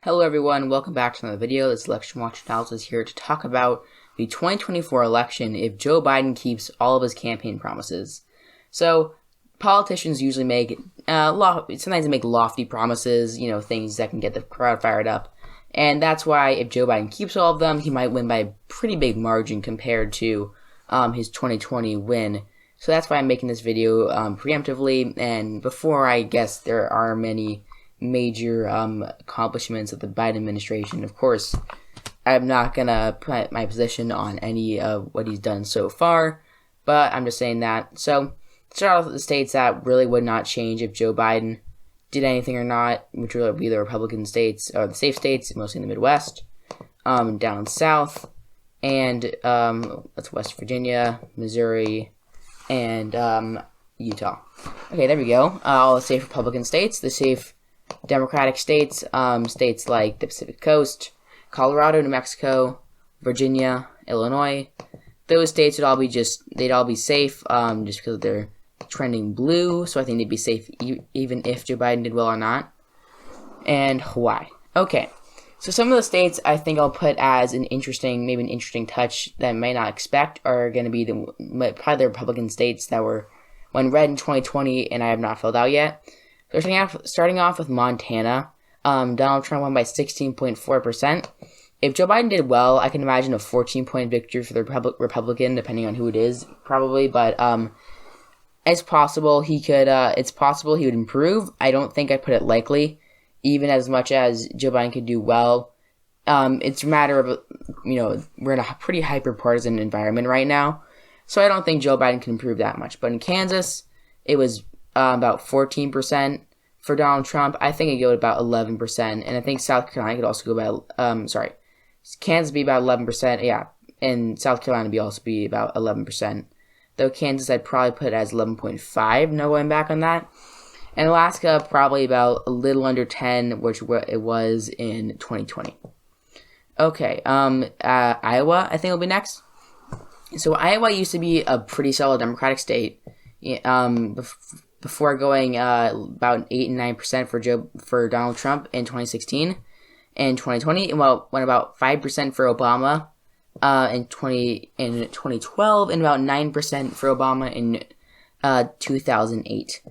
Hello everyone, welcome back to another video. This is Election Watch Analysis here to talk about the 2024 election if Joe Biden keeps all of his campaign promises. So, politicians usually make, sometimes they make lofty promises, things that can get the crowd fired up. And that's why if Joe Biden keeps all of them, he might win by a pretty big margin compared to his 2020 win. So that's why I'm making this video preemptively, and before I guess there are many major accomplishments of the Biden administration. Of course, I'm not gonna put my position on any of what he's done so far, but I'm just saying that. So, start off with the states that really would not change if Joe Biden did anything or not, which would be the Republican states, or the safe states, mostly in the Midwest, down south, and that's West Virginia, Missouri, and Utah. Okay, there we go. All the safe Republican states, the safe Democratic states, states like the Pacific Coast, Colorado, New Mexico, Virginia, Illinois. Those states would all be they'd all be safe, just because they're trending blue. So I think they'd be safe even if Joe Biden did well or not. And Hawaii. Okay, so some of the states I think I'll put as maybe an interesting touch that I might not expect are going to be probably the Republican states that were when read in 2020 and I have not filled out yet. So starting off with Montana, Donald Trump won by 16.4%. If Joe Biden did well, I can imagine a 14-point victory for the Republican, depending on who it is, probably. But it's possible he could. It's possible he would improve. I don't think I put it likely, even as much as Joe Biden could do well. It's a matter of we're in a pretty hyper-partisan environment right now, so I don't think Joe Biden can improve that much. But in Kansas, it was about 14% for Donald Trump. I think it go about 11%, and I think South Carolina could also go about, Kansas be about 11%, yeah, and South Carolina also be about 11%. Though Kansas I'd probably put it as 11.5, no going back on that. And Alaska probably about a little under 10, which it was in 2020. Okay, Iowa I think will be next. So Iowa used to be a pretty solid Democratic state. Before going about 8 and 9% for Donald Trump in 2016 and 2020, and went about 5% for Obama in 2012, and about 9% for Obama in 2008.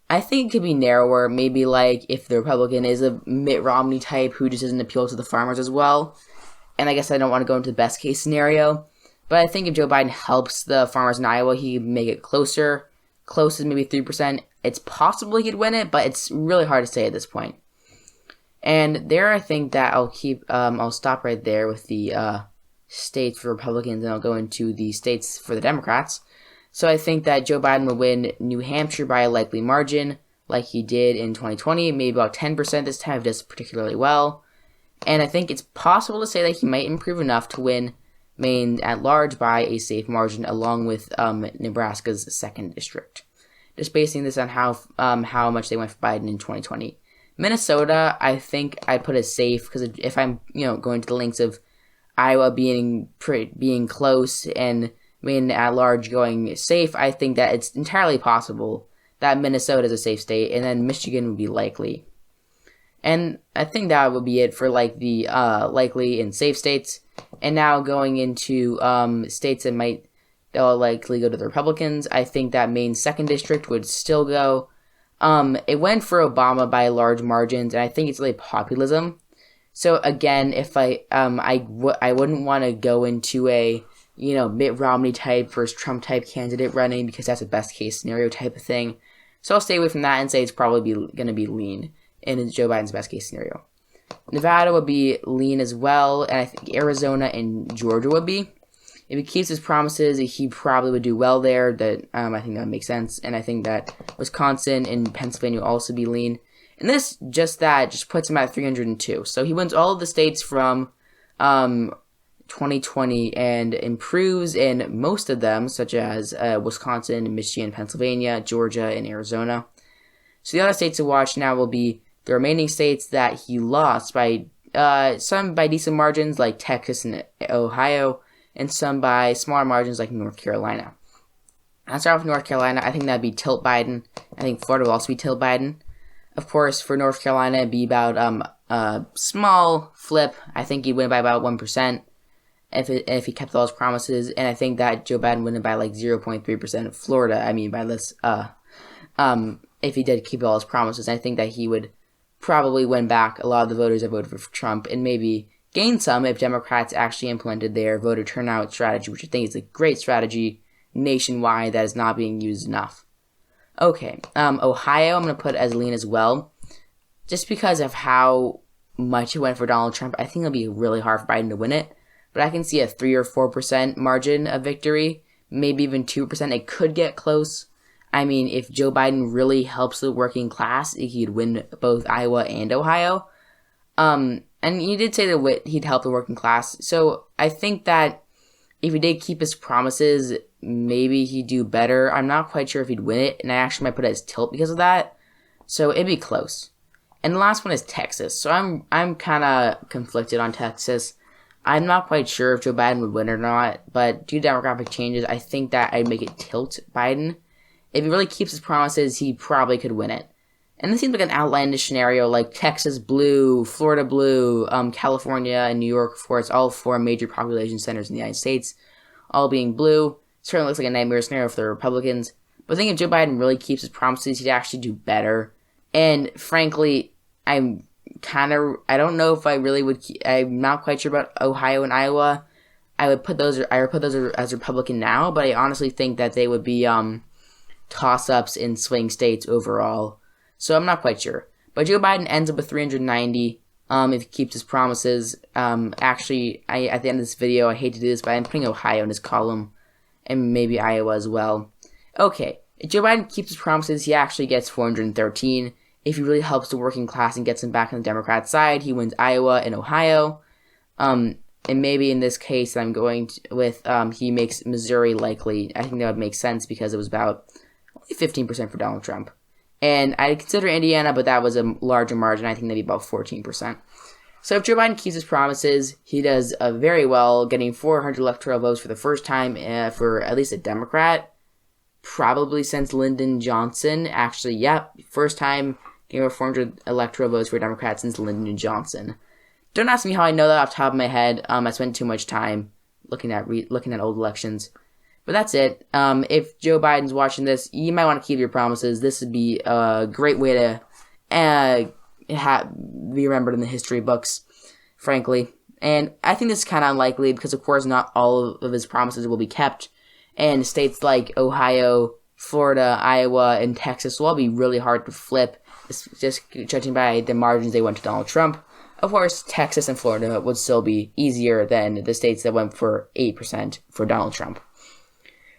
I think it could be narrower, maybe like if the Republican is a Mitt Romney type who just doesn't appeal to the farmers as well. And I guess I don't want to go into the best case scenario, but I think if Joe Biden helps the farmers in Iowa, he can make it close as maybe 3%. It's possible he could win it, but it's really hard to say at this point. And there I think that I'll stop right there with the states for Republicans, and I'll go into the states for the Democrats. So I think that Joe Biden will win New Hampshire by a likely margin, like he did in 2020, maybe about 10% this time if he does particularly well. And I think it's possible to say that he might improve enough to win Maine at large by a safe margin, along with Nebraska's 2nd district. Just basing this on how much they went for Biden in 2020. Minnesota, I think I put as safe because if I'm going to the links of Iowa being close and Maine at large going safe, I think that it's entirely possible that Minnesota is a safe state, and then Michigan would be likely. And I think that would be it for the likely and safe states. And now going into states that will likely go to the Republicans, I think that Maine's 2nd district would still go. It went for Obama by large margins, and I think it's really populism. So again, if I wouldn't want to go into a Mitt Romney type versus Trump type candidate running, because that's a best case scenario type of thing. So I'll stay away from that and say it's probably going to be lean in Joe Biden's best case scenario. Nevada would be lean as well, and I think Arizona and Georgia would be. If he keeps his promises, he probably would do well there. I think that would make sense, and I think that Wisconsin and Pennsylvania will also be lean. And this just puts him at 302. So he wins all of the states from 2020 and improves in most of them, such as Wisconsin, Michigan, Pennsylvania, Georgia, and Arizona. So the other states to watch now will be the remaining states that he lost by some by decent margins, like Texas and Ohio, and some by smaller margins, like North Carolina. I'll start off with North Carolina. I think that'd be tilt Biden. I think Florida will also be tilt Biden. Of course, for North Carolina, it'd be about a small flip. I think he'd win by about 1% if he kept all his promises, and I think that Joe Biden would win by like 0.3%. Florida, I mean, by this, if he did keep all his promises, I think that he would probably win back a lot of the voters that voted for Trump, and maybe gain some if Democrats actually implemented their voter turnout strategy, which I think is a great strategy nationwide that is not being used enough. Okay, Ohio I'm going to put as lean as well, just because of how much it went for Donald Trump. I think it'll be really hard for Biden to win it, but I can see a 3 or 4% margin of victory, maybe even 2%. It could get close. I mean, if Joe Biden really helps the working class, he'd win both Iowa and Ohio. And he did say that he'd help the working class, so I think that if he did keep his promises, maybe he'd do better. I'm not quite sure if he'd win it, and I actually might put it as tilt because of that. So it'd be close. And the last one is Texas. So I'm kind of conflicted on Texas. I'm not quite sure if Joe Biden would win or not, but due to demographic changes, I think that I'd make it tilt Biden. If he really keeps his promises, he probably could win it. And this seems like an outlandish scenario, like Texas blue, Florida blue, California and New York, of course, all 4 major population centers in the United States, all being blue. Certainly looks like a nightmare scenario for the Republicans. But I think if Joe Biden really keeps his promises, he'd actually do better. And frankly, I don't know if I really would. I'm not quite sure about Ohio and Iowa. I would put those as Republican now, but I honestly think that they would be toss-ups in swing states overall. So I'm not quite sure. But Joe Biden ends up with 390 if he keeps his promises. Actually, at the end of this video, I hate to do this, but I'm putting Ohio in his column, and maybe Iowa as well. Okay, if Joe Biden keeps his promises, he actually gets 413. If he really helps the working class and gets him back on the Democrat side, he wins Iowa and Ohio. And maybe in this case, I'm going with he makes Missouri likely. I think that would make sense because it was about only 15% for Donald Trump. And I'd consider Indiana, but that was a larger margin. I think that'd be about 14%. So if Joe Biden keeps his promises, he does very well, getting 400 electoral votes for the first time for at least a Democrat, probably since Lyndon Johnson. Actually, yep, first time getting over 400 electoral votes for a Democrat since Lyndon Johnson. Don't ask me how I know that off the top of my head. I spent too much time looking at old elections. But that's it. If Joe Biden's watching this, you might want to keep your promises. This would be a great way to be remembered in the history books, frankly. And I think this is kind of unlikely because, of course, not all of his promises will be kept. And states like Ohio, Florida, Iowa, and Texas will all be really hard to flip, just judging by the margins they went to Donald Trump. Of course, Texas and Florida would still be easier than the states that went for 8% for Donald Trump.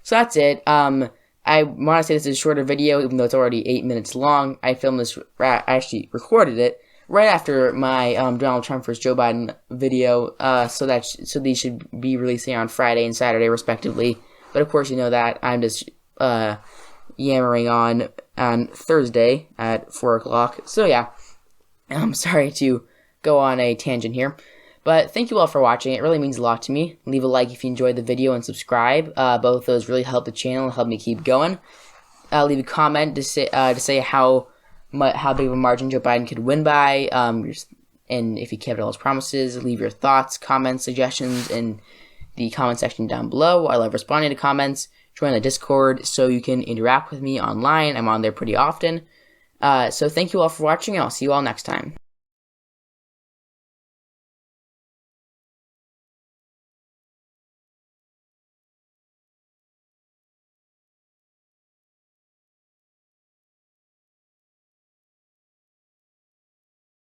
So that's it. I want to say this is a shorter video, even though it's already 8 minutes long. I filmed this, I actually recorded it right after my Donald Trump versus Joe Biden video, so these should be releasing on Friday and Saturday, respectively. But of course, you know that I'm just yammering on Thursday at 4 o'clock. So yeah, I'm sorry to go on a tangent here. But thank you all for watching. It really means a lot to me. Leave a like if you enjoyed the video and subscribe. Both those really help the channel, help me keep going. Leave a comment to say how big of a margin Joe Biden could win by, and if he kept all his promises. Leave your thoughts, comments, suggestions in the comment section down below. I love responding to comments. Join the Discord so you can interact with me online. I'm on there pretty often. So thank you all for watching, and I'll see you all next time.